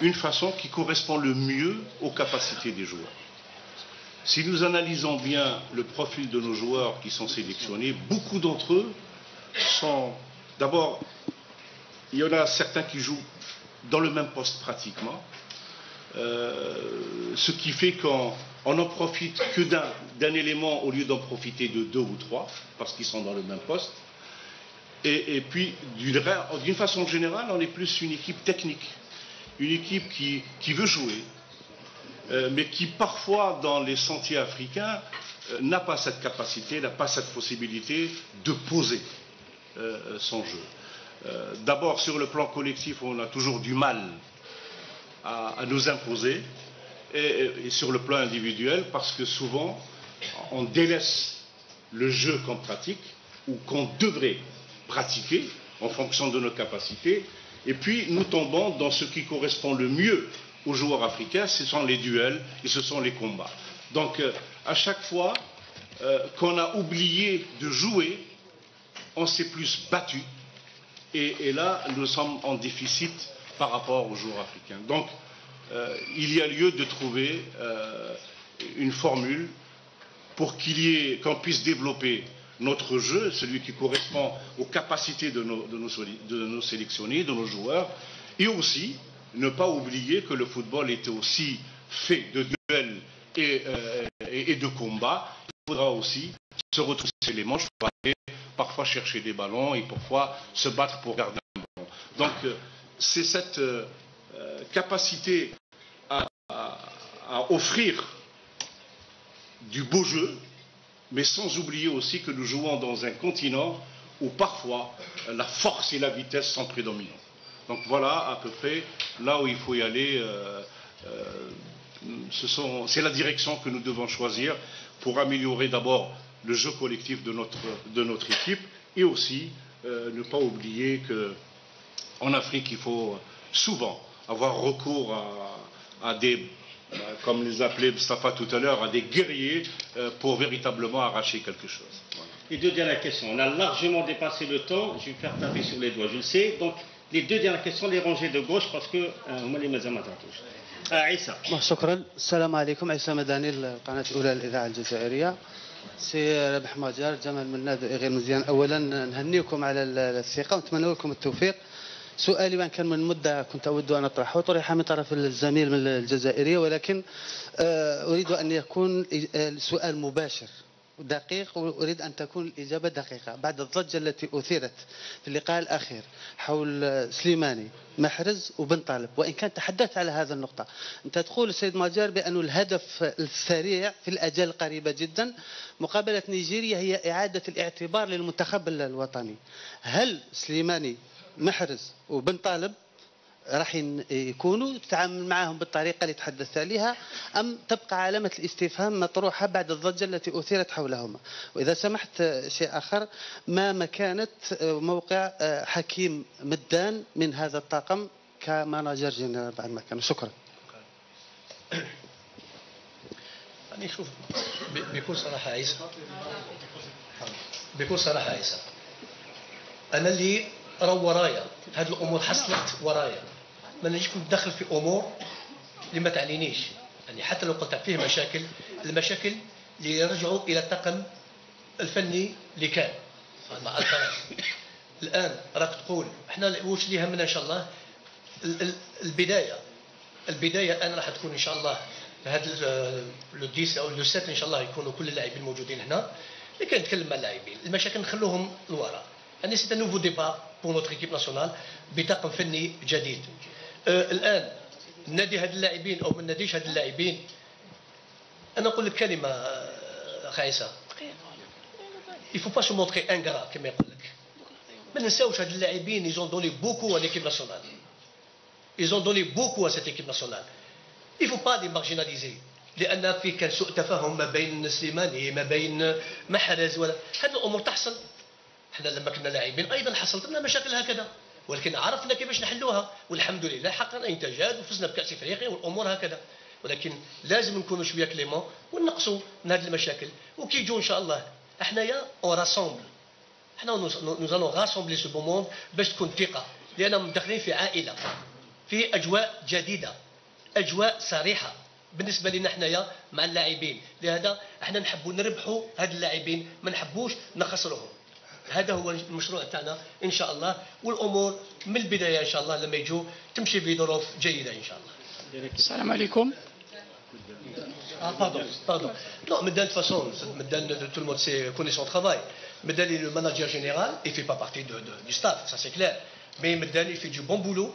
une façon qui correspond le mieux aux capacités des joueurs. Si nous analysons bien le profil de nos joueurs qui sont sélectionnés, beaucoup d'entre eux sont... D'abord, il y en a certains qui jouent dans le même poste pratiquement, ce qui fait qu'on n'en profite que d'un élément au lieu d'en profiter de deux ou trois, parce qu'ils sont dans le même poste. Et puis, d'une façon générale, on est plus une équipe technique, une équipe qui veut jouer, mais qui parfois dans les sentiers africains n'a pas cette capacité, n'a pas cette possibilité de poser son jeu. D'abord sur le plan collectif, on a toujours du mal à nous imposer, et sur le plan individuel, parce que souvent on délaisse le jeu qu'on pratique ou qu'on devrait pratiquer en fonction de nos capacités, et puis nous tombons dans ce qui correspond le mieux aux joueurs africains, ce sont les duels et ce sont les combats. Donc à chaque fois qu'on a oublié de jouer, on s'est plus battu Et là, nous sommes en déficit par rapport aux joueurs africains. Donc, il y a lieu de trouver une formule pour qu'on puisse développer notre jeu, celui qui correspond aux capacités de nos sélectionnés, de nos joueurs, et aussi ne pas oublier que le football était aussi fait de duels et de combats. Il faudra aussi se retrousser les manches pour aller parfois chercher des ballons et parfois se battre pour garder un ballon. Donc c'est cette capacité à offrir du beau jeu, mais sans oublier aussi que nous jouons dans un continent où parfois la force et la vitesse sont prédominantes. Donc voilà à peu près là où il faut y aller. C'est la direction que nous devons choisir pour améliorer d'abord le jeu collectif de notre équipe et aussi ne pas oublier qu'en Afrique il faut souvent avoir recours à des, comme les appelait Mustafa tout à l'heure, à des guerriers pour véritablement arracher quelque chose. Voilà. Les deux dernières questions. On a largement dépassé le temps. Je vais faire taper sur les doigts, je le sais. Donc les deux dernières questions, les ranger de gauche parce que هما اللي مازال ما تعطوش. عيسى. شكرا. السلام عليكم. عيسى مداني القناة الأولى للإذاعة الجزائرية. سي رابح ماجر، جمال مناد، غير مزيان. أولا نهنيكم على الثقة ونتمنى لكم التوفيق. سؤالي وان كان من مدة كنت أود أن أطرحه طرح من طرف الزميل من الجزائرية، ولكن أريد أن يكون السؤال مباشر دقيق، وأريد أن تكون الإجابة دقيقة. بعد الضجة التي أثيرت في اللقاء الأخير حول سليماني، محرز وبن طالب، وإن كان تحدثت على هذا النقطة، أنت تقول السيد ماجر بأن الهدف السريع في الأجال القريبة جدا مقابلة نيجيريا هي إعادة الاعتبار للمنتخب الوطني. هل سليماني، محرز وبن طالب راح يكونوا تتعامل معهم بالطريقة اللي تحدثت عليها، أم تبقى علامة الاستفهام مطروحة بعد الضجة التي أثيرت حولهما؟ وإذا سمحت شيء آخر، ما مكانة موقع حكيم مدان من هذا الطاقم كماناجر جنرال بعد ما كان؟ شكرا. يعني شوف، بكل صراحة عيسى، أنا اللي راهو ورايا هذه الامور حصلت ورايا، ما نجيش ندخل في امور اللي ما تعنينيش. يعني حتى لو قلت فيه مشاكل، المشاكل اللي يرجعوا الى الطاقم الفني اللي كان مع الفرق. الان راك تقول احنا واش اللي يهمنا ان شاء الله البدايه انا راح تكون ان شاء الله هذا لو 10 او لو 7 ان شاء الله يكونوا كل اللاعبين موجودين هنا، لكن نتكلم مع اللاعبين. المشاكل نخلوهم لورا. يعني سي ان نوفو ديبار بور نوتر ايكيب ناسيونال بطاقم فني جديد. الان نادي هاد اللاعبين او ما ناديش هاد اللاعبين. انا نقول لك كلمه خايسه، il faut pas se montrer ingrat كما يقول لك. ما ننساوش هاد اللاعبين ils ont donné beaucoup à l'équipe nationale. Ils ont donné beaucoup à cette équipe nationale. Il faut pas les marginaliser. لان في كان سوء تفاهم ما بين سليماني ما بين محرز ولا هاد الامور تحصل. احنا لما كنا لاعبين ايضا حصلت لنا مشاكل هكذا، ولكن عرفنا كيفاش نحلوها، والحمد لله حققنا انتاجات وفزنا بكاس افريقيا والامور هكذا. ولكن لازم نكونوا شويه كليمون ونقصوا من هذه المشاكل، وكي يجوا ان شاء الله احنايا اون راسومبل. احنا نو راسومبلي سو بوموند باش تكون ثقه، لان داخلين في عائله، في اجواء جديده، اجواء صريحه بالنسبه لنا احنايا مع اللاعبين. لهذا احنا نحبوا نربحوا هاد اللاعبين، ما نحبوش نخسروهم. هذا هو المشروع تاعنا ان شاء الله، والامور من البدايه ان شاء الله لما يجوا تمشي بظروف جيده ان شاء الله. السلام عليكم. Pardon. Non, Medan, de toute façon, Medan, tout le monde sait, connaît son travail. Medan est le manager général, il ne fait pas partie du staff, ça c'est clair. Mais Medan, il fait du bon boulot.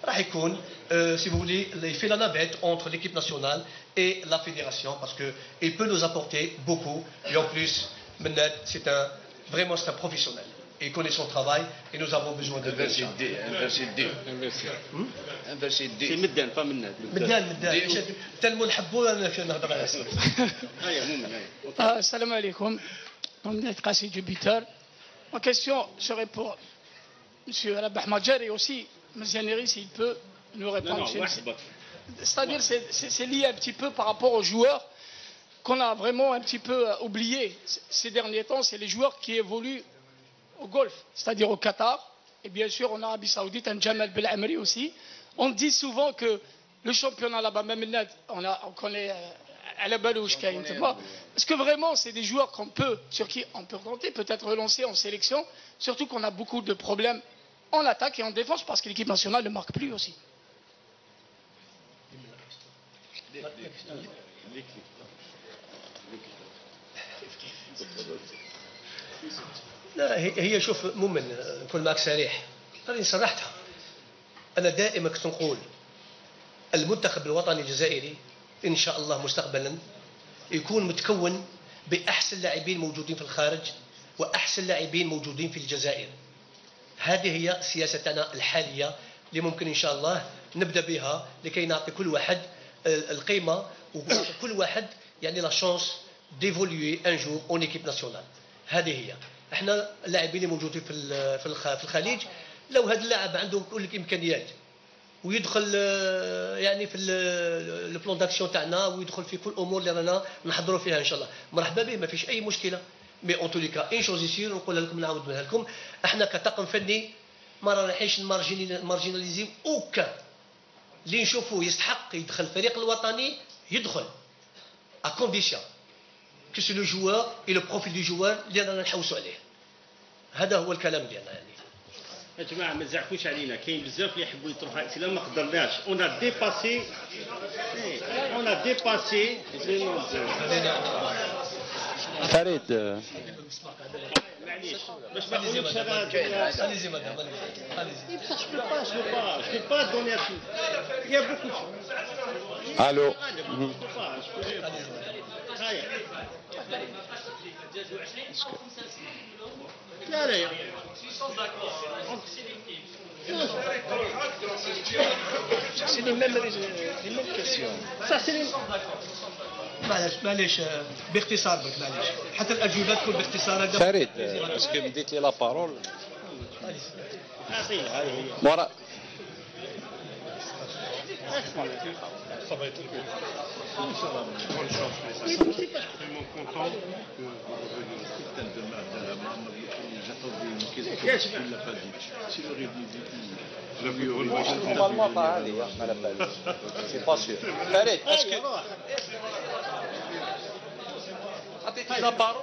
Rahikoun, si vous voulez, il fait la navette entre l'équipe nationale et la fédération, parce qu'il peut nous apporter beaucoup. Et en plus, Medan, c'est un professionnel. Il connaît son travail et nous avons besoin de lui. C'est Medan, pas Menad. Medan. Tellement نحبوه نهضر على اسمه. السلام عليكم. Mohamed Kassi du Bitter. Ma question serait pour M. Rabah Madjer et aussi M. Neri, s'il peut nous répondre. C'est-à-dire, c'est lié un petit peu par rapport aux joueurs qu'on a vraiment un petit peu oubliés ces derniers temps. C'est les joueurs qui évoluent au Golfe, c'est-à-dire au Qatar, et bien sûr en Arabie Saoudite, un Jamal Belamri aussi. On dit souvent que le championnat là-bas, même on connaît à la balouche, est-ce que vraiment c'est des joueurs sur qui on peut compter, peut-être relancer en sélection, surtout qu'on a beaucoup de problèmes en attaque et en défense parce que l'équipe nationale ne marque plus aussi. لا هي شوف مؤمن نكون معك صريح راني صرحتها انا دائما كنت نقول المنتخب الوطني الجزائري ان شاء الله مستقبلا يكون متكون باحسن لاعبين موجودين في الخارج واحسن لاعبين موجودين في الجزائر. هذه هي سياستنا الحاليه اللي ممكن ان شاء الله نبدا بها لكي نعطي كل واحد القيمه ونعطي كل واحد يعني لا شانس ديفولوي ان جور اون ايكيب ناسيونال. هذه هي. احنا اللاعبين اللي موجودين في الخليج لو هذا اللاعب عنده كل الامكانيات ويدخل يعني في البلان داكسيون تاعنا ويدخل في كل الامور اللي رانا نحضروا فيها ان شاء الله مرحبا به ما فيش اي مشكله. مي اون تولي كا ان شوز يسير نقولها لكم نعاود منها لكم احنا كطاقم فني ما رايحينش مارجيناليزيو اوكا اللي نشوفوه يستحق يدخل الفريق الوطني يدخل ا كونديسيون كو سي لو جوار اي لو بروفيل دو جوار اللي رانا نحوسوا عليه. هذا هو الكلام ديالنا يعني. يا جماعه ما تزعفوش علينا كاين بزاف اللي يحبوا يطرحوا اسئله ما قدرناش اون ديباسي فريد معليش باش ما نقولكش انا je peux pas donner tout. Il y a beaucoup de choses. Allô. لا لا C'est les mêmes questions. Ça c'est les معليش باختصار معليش حتى الاجوبه تكون باختصار. فريد اسكو مديت لي لا بارول مورا فريد اسكو عطيتني لا بارول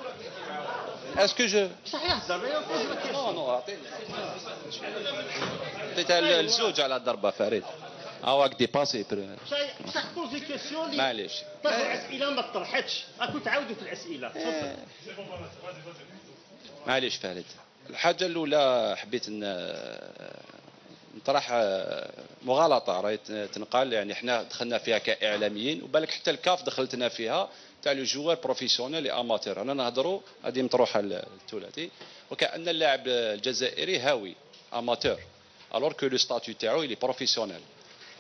اسكو جو صحيح نو عطيتها الزوج على الضربه فريد هاك ديباسي صح بوزي كيسيون معليش الاسئله ما طرحتش راكم تعاودوا في الاسئله تفضل. معليش فريد الحاجه الاولى حبيت نطرح مغالطه راهي تنقال يعني احنا دخلنا فيها كاعلاميين وبالك حتى الكاف دخلتنا فيها تاع لو جوار بروفيسيونيل اي اماتور. انا نهضروا هذه مطروحه الثلاثي وكأن اللاعب الجزائري هاوي اماتور الوغ كو لو ستاتيو تاعو لي بروفيسيونيل.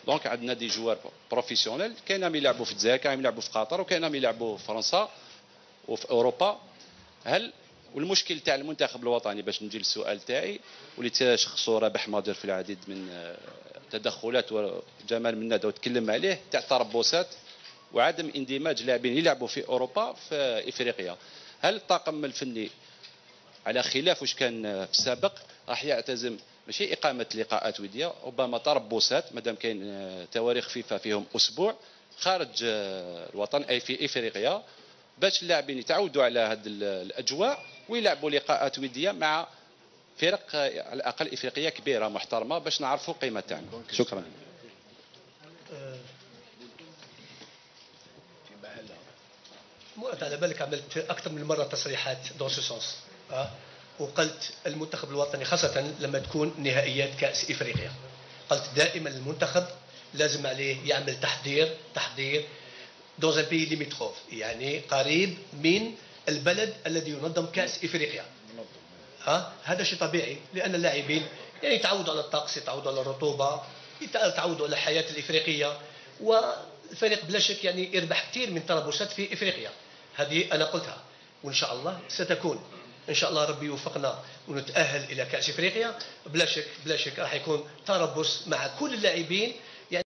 دونك عندنا دي جوار بروفيسيونيل كاينهم يلعبوا في الجزائر كاينهم يلعبوا في قطر وكاينهم يلعبوا في فرنسا وفي اوروبا. هل والمشكل تاع المنتخب الوطني باش نجي للسؤال تاعي واللي تشخصوا رابح ماجر في العديد من تدخلات وجمال مناد وتكلم عليه تاع التربصات وعدم اندماج لاعبين يلعبوا في اوروبا في افريقيا. هل الطاقم الفني على خلاف واش كان في السابق راح يعتزم ماشي اقامه لقاءات وديه ربما تربصات مادام كاين تواريخ فيفا فيهم اسبوع خارج الوطن اي في افريقيا باش اللاعبين يتعودوا على هذه الاجواء ويلعبوا لقاءات وديه مع فرق على الاقل افريقيه كبيره محترمه باش نعرفوا القيمه تاعنا. شكرا. على بالك عملت اكثر من مره تصريحات دون سو سونس وقلت المنتخب الوطني خاصه لما تكون نهائيات كاس افريقيا قلت دائما المنتخب لازم عليه يعمل تحضير دون ان بي ليميتروف يعني قريب من البلد الذي ينظم كاس افريقيا. هذا شيء طبيعي لان اللاعبين يعني يتعودوا على الطقس يتعودوا على الرطوبه يتعودوا على الحياه الافريقيه والفريق بلا شك يعني يربح كثير من تربصات في افريقيا. هذه انا قلتها وان شاء الله ستكون ان شاء الله ربي يوفقنا ونتاهل الى كاس افريقيا. بلا شك راح يكون تربص مع كل اللاعبين يعني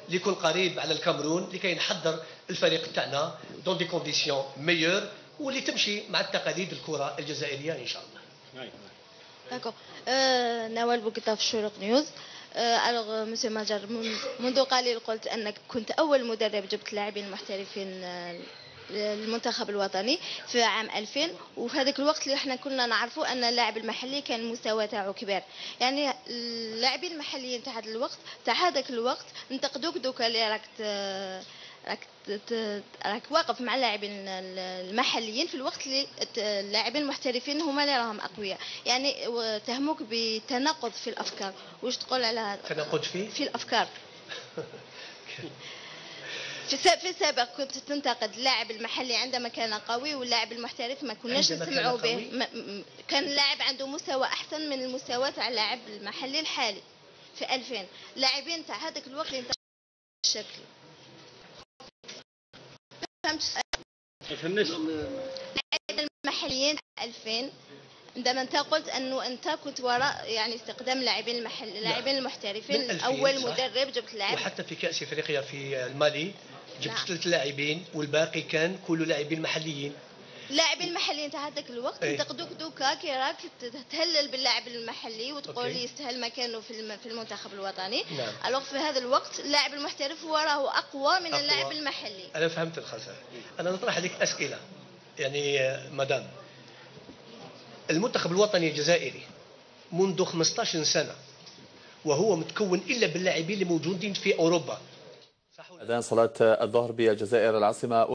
اللي يكون قريب على الكاميرون لكي نحضر الفريق تاعنا دون دي كونديسيون ميور واللي تمشي مع التقاليد الكره الجزائريه ان شاء الله. داكور نوال بوكيتا في الشروق نيوز. الوغ مسيو ماجر منذ قليل قلت انك كنت اول مدرب جبت لاعبين محترفين المنتخب الوطني في عام 2000 وفي هذاك الوقت اللي احنا كنا نعرفوا ان اللاعب المحلي كان المستوى تاعو كبير يعني اللاعبين المحليين تاع هذا الوقت ننتقدوك دوكا اللي راك واقف مع اللاعبين المحليين في الوقت اللي اللاعبين المحترفين هما اللي راهم اقوياء يعني تهموك بتناقض في الافكار واش تقول على هذا تناقض في الافكار في السابق كنت تنتقد اللاعب المحلي عندما كان قوي واللاعب المحترف ما كناش نسمعوا به كان اللاعب عنده مستوى احسن من المستوى تاع اللاعب المحلي الحالي في 2000 لاعبين تاع هذاك الوقت اللي الشكل فهمت المحليين 2000 عندما انت قلت انه انت كنت وراء يعني استخدام اللاعبين اللاعبين المحترفين اول مدرب جبت لاعب وحتى في كأس افريقيا في المالي جبت 3 لاعبين والباقي كان كله لاعبين محليين اللاعبين المحليين تاع هذاك الوقت ينتقدوك دوكا كي راك تهلل باللاعب المحلي وتقول يستاهل مكانه في المنتخب الوطني الوغ في هذا الوقت اللاعب المحترف هو راهو اقوى من اللاعب المحلي. انا فهمت الخسارة. انا نطرح عليك اسئله يعني مدام المنتخب الوطني الجزائري منذ 15 سنه وهو متكون الا باللاعبين اللي موجودين في اوروبا. اذان صلاه الظهر بالجزائر العاصمه